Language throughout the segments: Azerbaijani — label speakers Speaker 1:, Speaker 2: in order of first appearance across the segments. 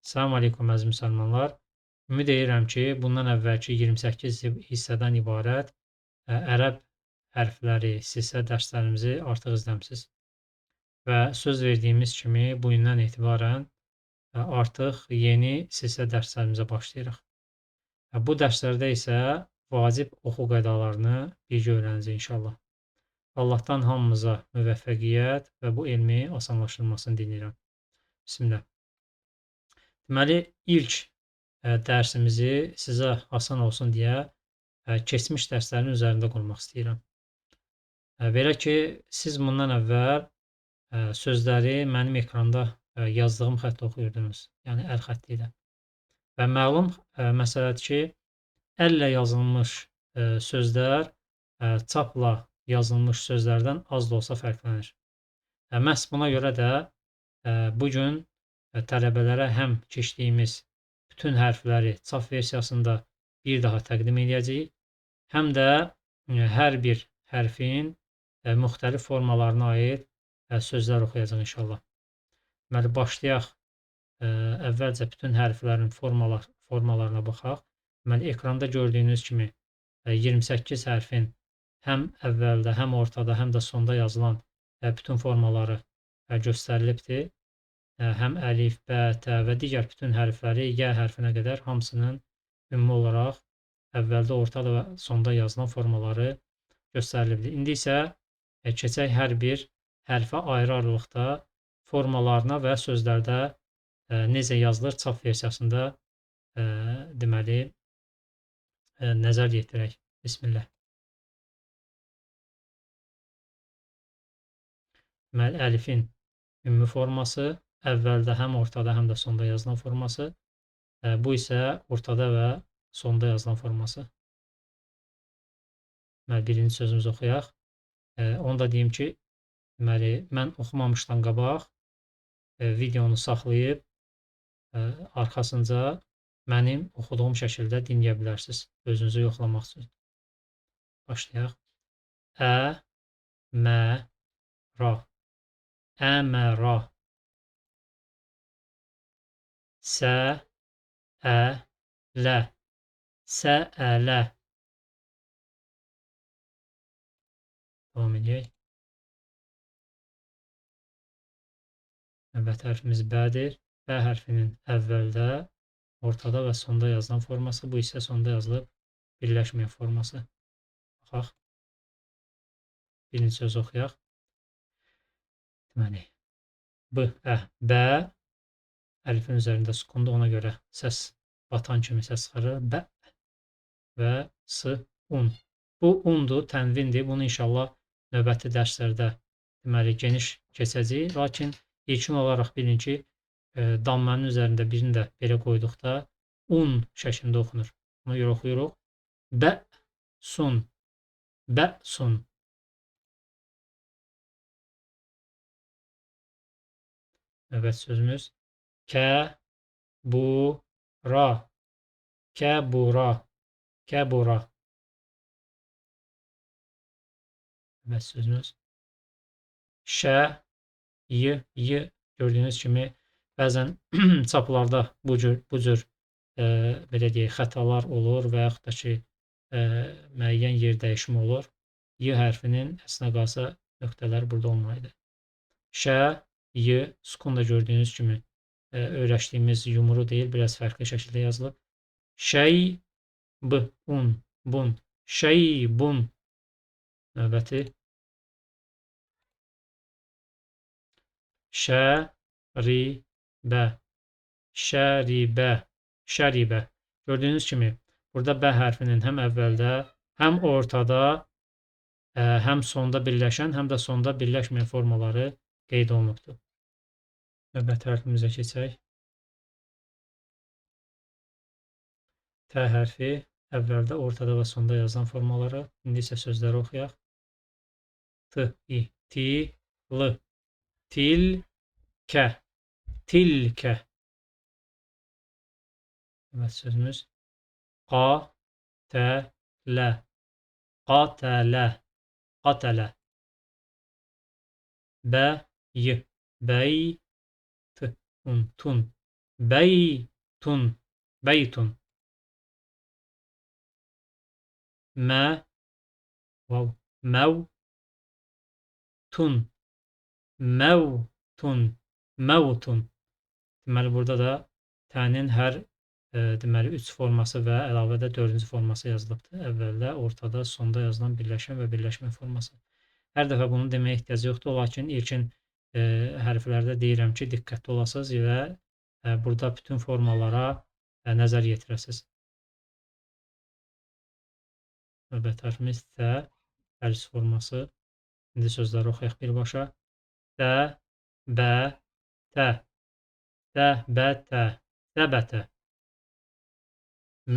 Speaker 1: Salam aleykum əziz müsəlmanlar. Ümid edirəm ki, bundan əvvəlki 28 hissədən ibarət ərəb hərfləri silsilə dərslərimizi artıq izləmisiniz. Və söz verdiyimiz kimi bu gündən etibarən artıq yeni silsilə dərslərimizə başlayırıq. Bu dərslərdə isə vacib oxu qaydalarını birgə öyrənəcəyik inşallah. Allahdan hamımıza müvəffəqiyyət və bu elmi asanlaşdırmasını diləyirəm. Bismillah. Deməli, ilk dərsimizi sizə asan olsun deyə keçmiş dərslərin üzərində qurmaq istəyirəm. Belə ki, siz bundan əvvəl sözləri mənim ekranda yazdığım xəttlə oxuyurdunuz, yəni əl xətti ilə. Və məlum məsələdir ki, əllə yazılmış sözlər çapla yazılmış sözlərdən az da olsa fərqlənir. Məhz buna görə də bugün tələbələrə həm keçdiyimiz bütün hərfləri çap versiyasında bir daha təqdim edəcəyik, həm də hər bir hərfin müxtəlif formalarına aid sözlər oxuyacaq inşallah. Deməli, başlayaq. Əvvəlcə bütün hərflərin formalarına baxaq. Deməli, ekranda gördüyünüz kimi 28 hərfin həm əvvəldə, həm ortada, həm də sonda yazılan bütün formaları göstərilibdir. Həm əlif, bə, tə və digər bütün hərfləri yə hərfinə qədər hamısının ümumi olaraq əvvəldə, ortada və sonda yazılan formaları göstərilibdir. İndi isə keçək hər bir hərfə ayrı-ayrılıqda formalarına və sözlərdə necə yazılır çap versiyasında deməli nəzər yetirək. Bismillah. Deməli, əlifin ümumi forması, əvvəldə, həm ortada, həm də sonda yazılan forması. Bu isə ortada və sonda yazılan forması. Deməli, birinci sözümüzü oxuyaq. Onu da deyim ki, deməli, mən oxumamışdan qabaq videonu saxlayıb arxasınca mənim oxuduğum şəkildə dinləyə bilərsiniz. Özünüzü yoxlamaq üçün. Başlayaq. Ə, mə, ra. Əmərə. Səələ. Səələ. Davam edək. Növbəti hərfimiz bədir. Bə hərfinin əvvəldə, ortada və sonda yazılan forması. Bu isə sonda yazılıb birləşməyən forması. Baxaq. Birinci söz oxuyaq. Deməli, b, ə, bə əlifin üzərində sukundur, ona görə səs batan kimi səs çıxarır. Bə və s, un. Bu undur, tənvindir. Bunu inşallah növbəti dərslərdə deməli geniş keçəcəyik. Lakin ilkin olaraq bilin ki, dammanın üzərində birini də belə qoyduqda un şəklində oxunur. Ona görə oxuyuruq. Bə, sun. Bə, sun. Növbəti sözümüz kə-bu-ra. Kə-bu-ra. Kə-bu-ra. Növbəti sözümüz şə-y. Gördüyünüz kimi bəzən çaplarda bu cür belə deyək, xətalar olur və yaxud da ki müəyyən yer dəyişimi olur. Y hərfinin əslinə qalsa nöqtələr burada olmalıdır. Şə, y, sukun da gördüyünüz kimi öyrəşdiyimiz yumru deyil, biraz fərqli şəkildə yazılıb. Şəy, b, un, bun. Şəy, bun. Növbəti. Şəribə. Şəribə. Şəribə. Gördüyünüz kimi burada bə hərfinin həm əvvəldə, həm ortada, həm sonda birləşən, həm də sonda birləşməyən formaları qeyd olunubdur. Növbəti hərfimizə keçək. Tə hərfi əvvəldə, ortada və sonda yazılan formaları. İndi isə sözləri oxuyaq. T, i, ti, l. Tilkə. Tilkə. Evet, sözümüz qatələ. Qatələ. Qatələ. Bəy. Bəyt. Un, tun. Beytun. Beytun. Me. Wow. Mevtun. Mevtun. Mevtun. Deməli, burada da tənin hər deməli 3 forması və əlavə də 4-cü forması yazılıbdır. Əvvəldə, ortada, sonda yazılan birləşmə və birləşmə forması. Hər dəfə bunu deməyə ehtiyac yoxdur, lakin ilkin hərflərdə deyirəm ki, diqqətli olasınız və burada bütün formalara nəzər yetirəsiniz. Növbəti hərfimiz T, hər 3 forması. İndi sözləri oxuyaq birbaşa. T, bə, tə. Səbətə, səbətə.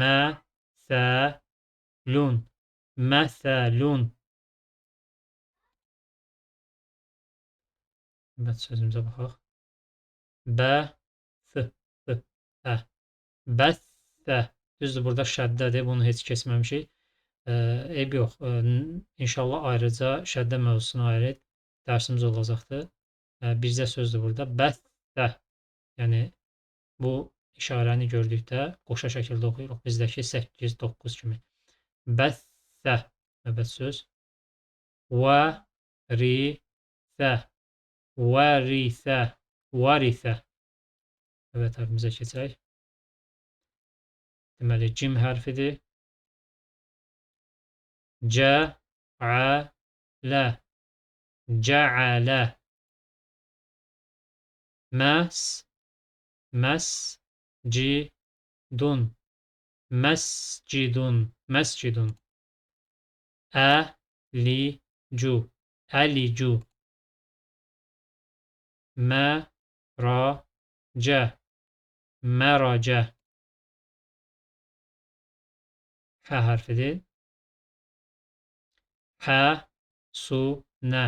Speaker 1: Məsəlun, məsəlun. Evet, sözümüze baxaq. Bəs, bəssə. Düzdür, burada şəddədir, bunu heç keçməmişik. Eyb yox. İnşallah ayrıca şəddə mövzusuna ayrı dərsimiz olacaqdır. Bircə sözdür burada. Bəssə. Yəni, bu işarəni gördükdə qoşa şəkildə oxuyuruq. Bizdəki 8-9 kimi. Bəssə. Növbət söz. Vərisə. Vərisə. Varisə. Evet, hərfimizə keçək. Deməli, cim hərfidir. Cə'alə. Cə'alə. Məscidun. Məscidun. Məscidun. Əlicu. Əlicu. Məracə. Məracə. Hə hərfidir. Həsunə.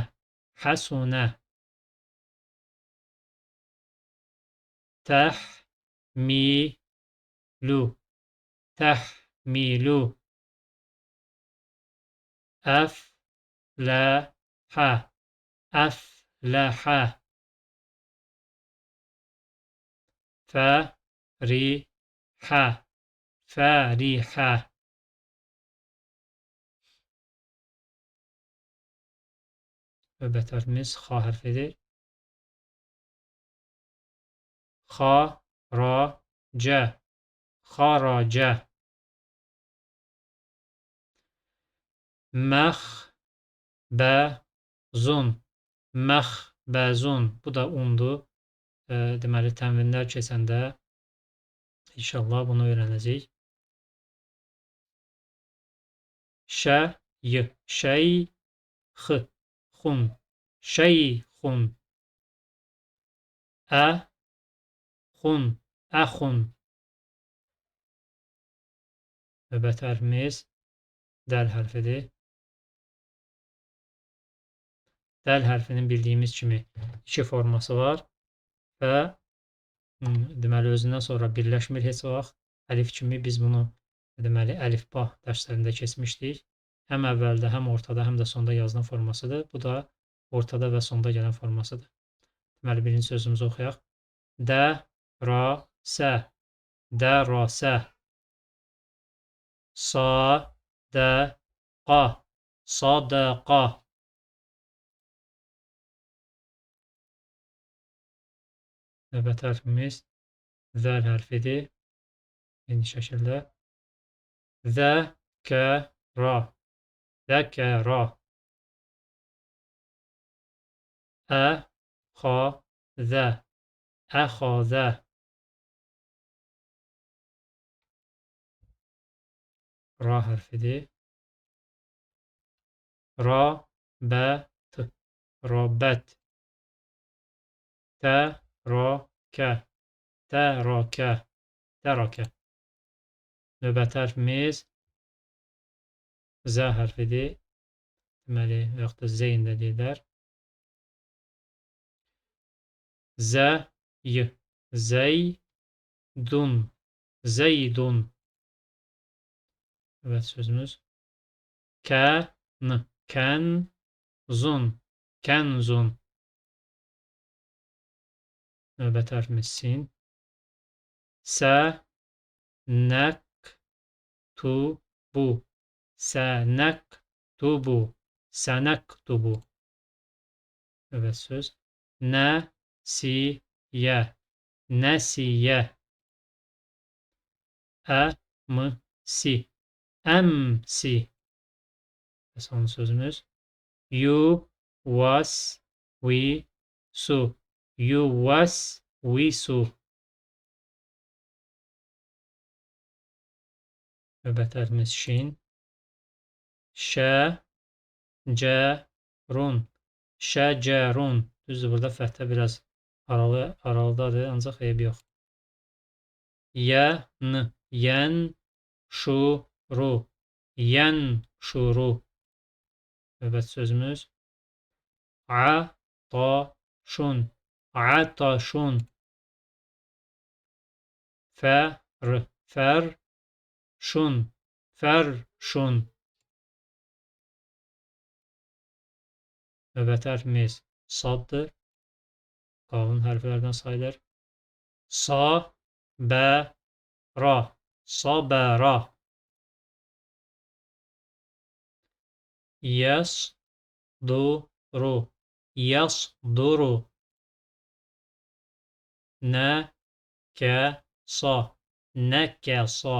Speaker 1: Həsunə. Təhmilu. Təhmilu. Əfləhə. Əfləhə. Fərihə. Fərihə. Növbəti hərfimiz X hərfidir. Xaracə. Xaracə. Məxbəzun. Məxbəzun. Bu da undur. Deməli, təmrinlər keçəndə inşallah bunu öyrənəcəyik. Şəy. Şeyx. Xun. Şeyxun. Əxun. Əxun. Növbəti hərfimiz dəl hərfidir. Dəl hərfinin bildiyimiz kimi 2 forması var və deməli, özündən sonra birləşmir heç vaxt. Əlif kimi biz bunu deməli, əlifba dərslərində keçmişdik. Həm əvvəldə, həm ortada, həm də sonda yazılan formasıdır. Bu da ortada və sonda gələn formasıdır. Deməli, birinci sözümüzü oxuyaq. Dərasə. Dərasə. Sadaqa. Sadaqa. Növbəti hərfimiz zəl hərfidir. Eyni şəkildə. Zəkəra. Zəkəra. Əxazə. Əxazə. Ra hərfidir. Rabət. Rabət. Tərakə. Tərakə. Tərakə. Növbəti hərfimiz Z hərfidir. Deməli, və yaxud da zeyn də deyirlər. Zəy. Zeydun. Zeydun. Evet, sözümüz. Kən. Kənzun. Kənzun. Növbəti hərfimiz sin. Senektubu. Senektubu. Senektubu. Evet söz. Nesiye. Nesiye. Emsi. Emsi. Ve son sözümüz. Yuvasvisu. Yuvasvisu. Növbəti hərfimiz şin. Şəcerun. Şəcerun. Düzdür, burada fəthə biraz aralıdadır, ancaq eyb yox. Yen şuru. Yen şuru. Növbəti sözümüz. Ataşun. Ataşun. Ferşun. Ferşun. Növbəti hərfimiz saddır. Qalın hərflərdən sayılır. Sabera. Sabera. Yasduru. Yasduru. Nekesa. Nekesa.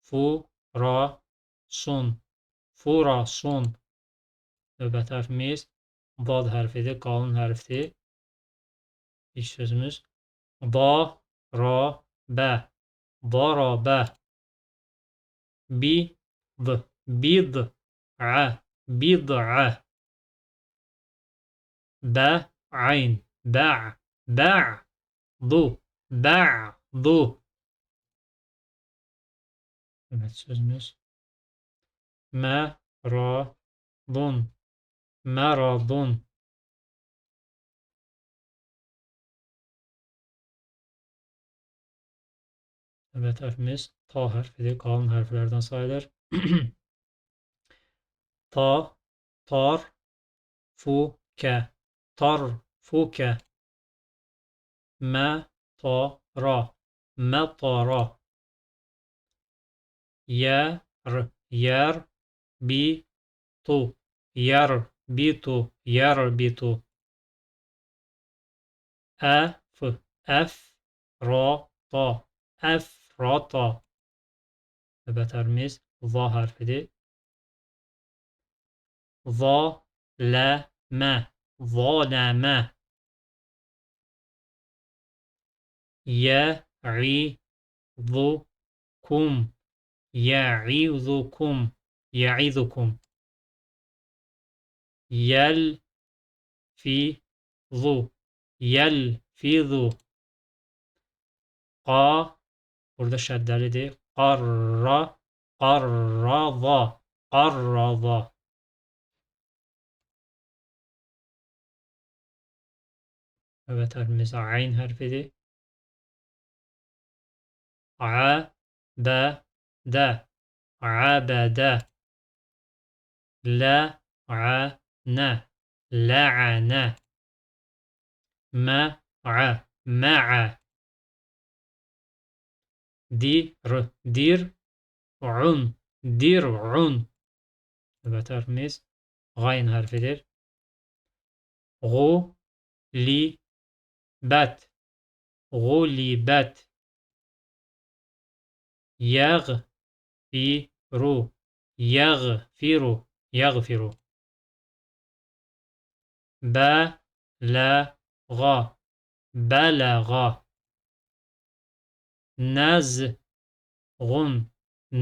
Speaker 1: Furasun. Furasun. Növbəti hərfimiz dad hərfidir, qalın hərfdir. İlk sözümüz darabə. Darabə. Bid'ə. Bid'ə. Bə'in. Ba'du. Ba'du. Evet sözümüz məradun. Məradun. Evet hərfimiz ta hərfidir, qalın hərflərdən sayılır. Tarfukə. Tarfukə. Mətara. Mətara. Yerbitu. Yerbitu. Yerbitu. Efrata. Efrata. Növbəti hərfimiz va hərfidir. Zaləmə. Zaləmə. Ye'izukum. Ye'izukum. Ye'izukum. Yelfizu. Yelfizu. Burada şəddəlidir. Qarraza. Qarraza. Evet hərfimiz ayn hərfidir. Abədə. Abədə. Lə'ənə. Lə'ənə. Mə'ə. Mə'ə. Dir'un. Dir'un. Evet hərfimiz qayn hərfidir. Gulibət. Gulibət. Yəğfiru. Yəğfiru. Yəğfiru. Bələğa. Bələğa. Nəzğun.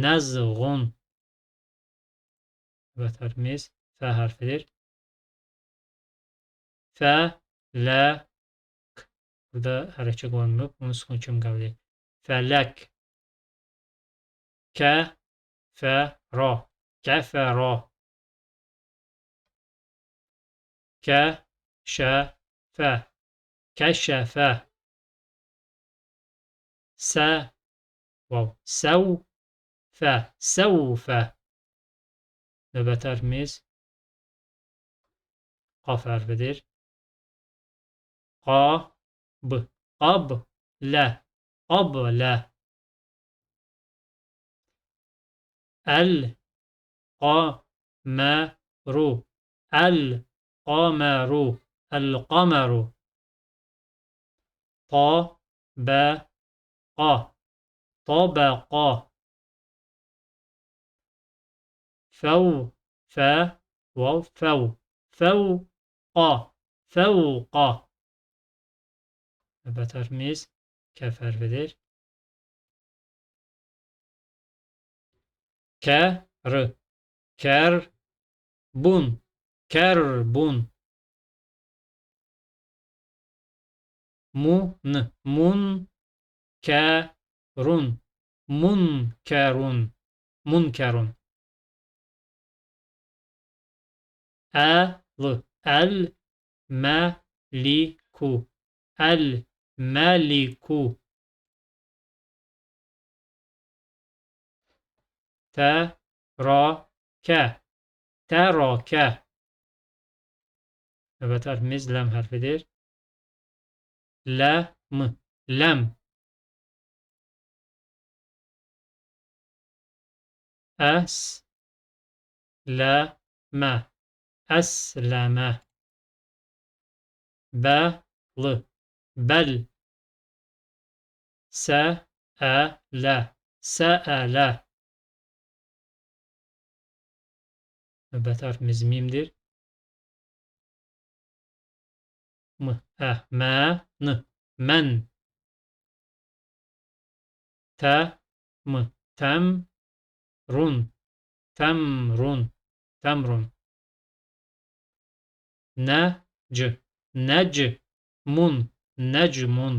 Speaker 1: Nəzğun. Evet hərfimiz fə hərfidir. Fələk. Burada hərəkə qoyulub, bunu sukun kimi qəbul edir. Fələk. Kəfəra. Kəfəra. Kəşəfə. Kəşəfə. Səvfə. Səvfə. Növbəti hərfimiz qaf hərfidir. Qab. Qablə. qablə el-qaməru el-qaməru el-qaməru tabəqa tabəqa fəvfə vav fəv fəvqa fəvqa növbəti hərfimiz kəf hərfidir. Kər kərbun kərbun munkərun munkerun munkerun el-meliku el-meliku tərəkə tərəkə növbəti hərfimiz ləm hərfidir. Ləm ləm əsləmə əsləmə bəl bəl səələ səələ növbəti hərfimiz mimdir. Mən mən təmrun təmrun təmrun nəcmun nəcmun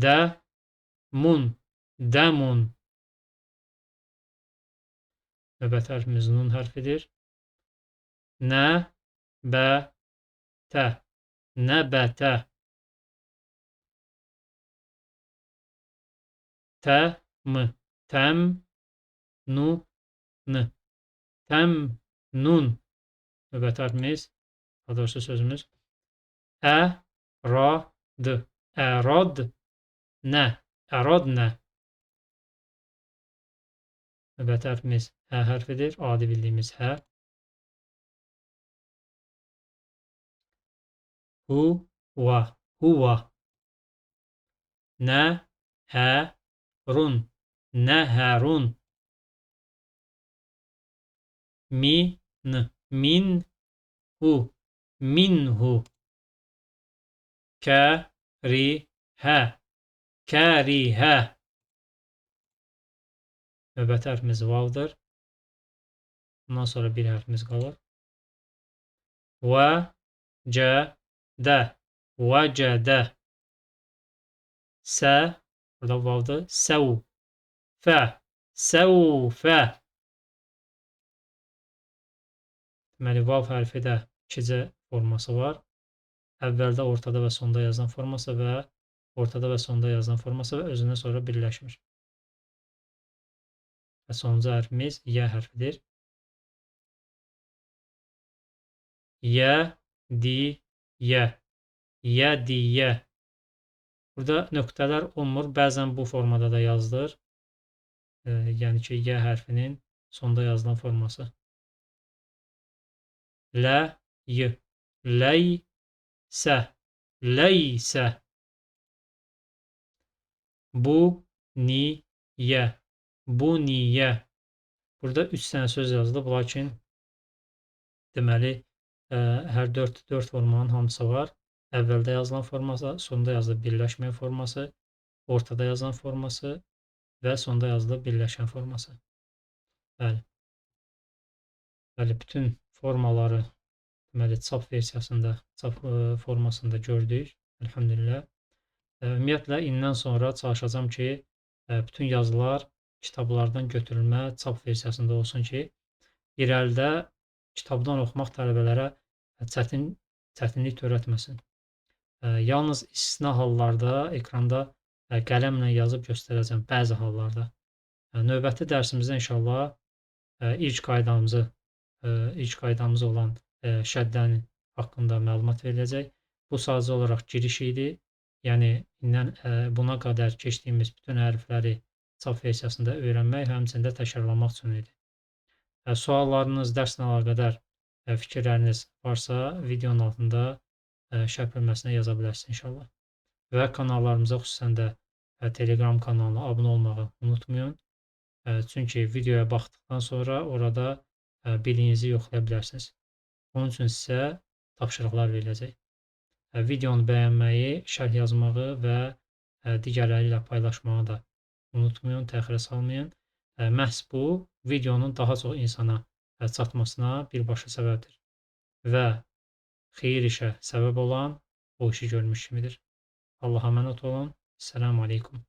Speaker 1: dəmun dəmun növbəti hərfimiz nun hərfidir. Nəbətə nəbətə təmnun təmnun növbəti hərfimiz daha doğrusu sözümüz ərad ərad nə ərad nə növbəti hərfimiz hə hərfidir. Adi bildiyimiz hə. Huva huva nəhərun nəhərun minhu minhu kərihə kərihə növbəti hərfimiz vavdır. Bundan sonra bir hərfimiz qalır. Vəcədə vəcədə sə burada vavdır. Səvfə səvfə deməli vav hərfi də ikicə forması var. Əvvəldə, ortada və sonda yazılan forması və ortada və sonda yazılan forması və özündən sonra birləşmir. Və sonuncu hərfimiz yə hərfidir. Yədiyə yədiyə burada nöqtələr olmur. Bəzən bu formada da yazılır. Yəni ki, yə hərfinin sonda yazılan forması. Ləy ləysə ləysə buniyə buniyə burada 3 dənə söz yazılıb, lakin deməli hər 4 formanın hamısı var. Əvvəldə yazılan forması, sonda yazılıb birləşməyən forması, ortada yazılan forması və sonda yazılıb birləşən forması. Bəli. Bəli, bütün formaları deməli çap versiyasında, çap formasında gördük. Elhamdülillah. Ümumiyyətlə, indən sonra çalışacağam ki, bütün yazılar kitablardan götürülmə çap versiyasında olsun ki, irəlidə kitabdan oxumaq tələbələrə çətinlik törətməsin. Yalnız istisna hallarda ekranda qələmlə yazıb göstərəcəm bəzi hallarda. Növbəti dərsimizdə inşallah ilk qaydamız olan şəddənin haqqında məlumat veriləcək. Bu sadəcə olaraq giriş idi. Yəni indən buna qədər keçdiyimiz bütün hərfləri çap versiyasında öyrənmək, həmçinin də təkrarlamaq üçün idi. Suallarınız, dərslə əlaqədar fikirləriniz varsa, videonun altında şərh bölməsinə yaza bilərsiniz inşallah. Və kanallarımıza, xüsusən də Telegram kanalına abunə olmağı unutmayın. Çünki videoya baxdıqdan sonra orada biliyinizi yoxlaya bilərsiniz. Onun üçün sizə tapşırıqlar veriləcək. Videonu bəyənməyi, şərh yazmağı və digərləri ilə paylaşmağı da unutmayın, təxirə salmayın. Məhz bu, videonun daha çox insana çatmasına birbaşa səbəbdir. Və xeyir işə səbəb olan o işi görmüş kimidir. Allaha əmanət olun. Selamun Aleyküm.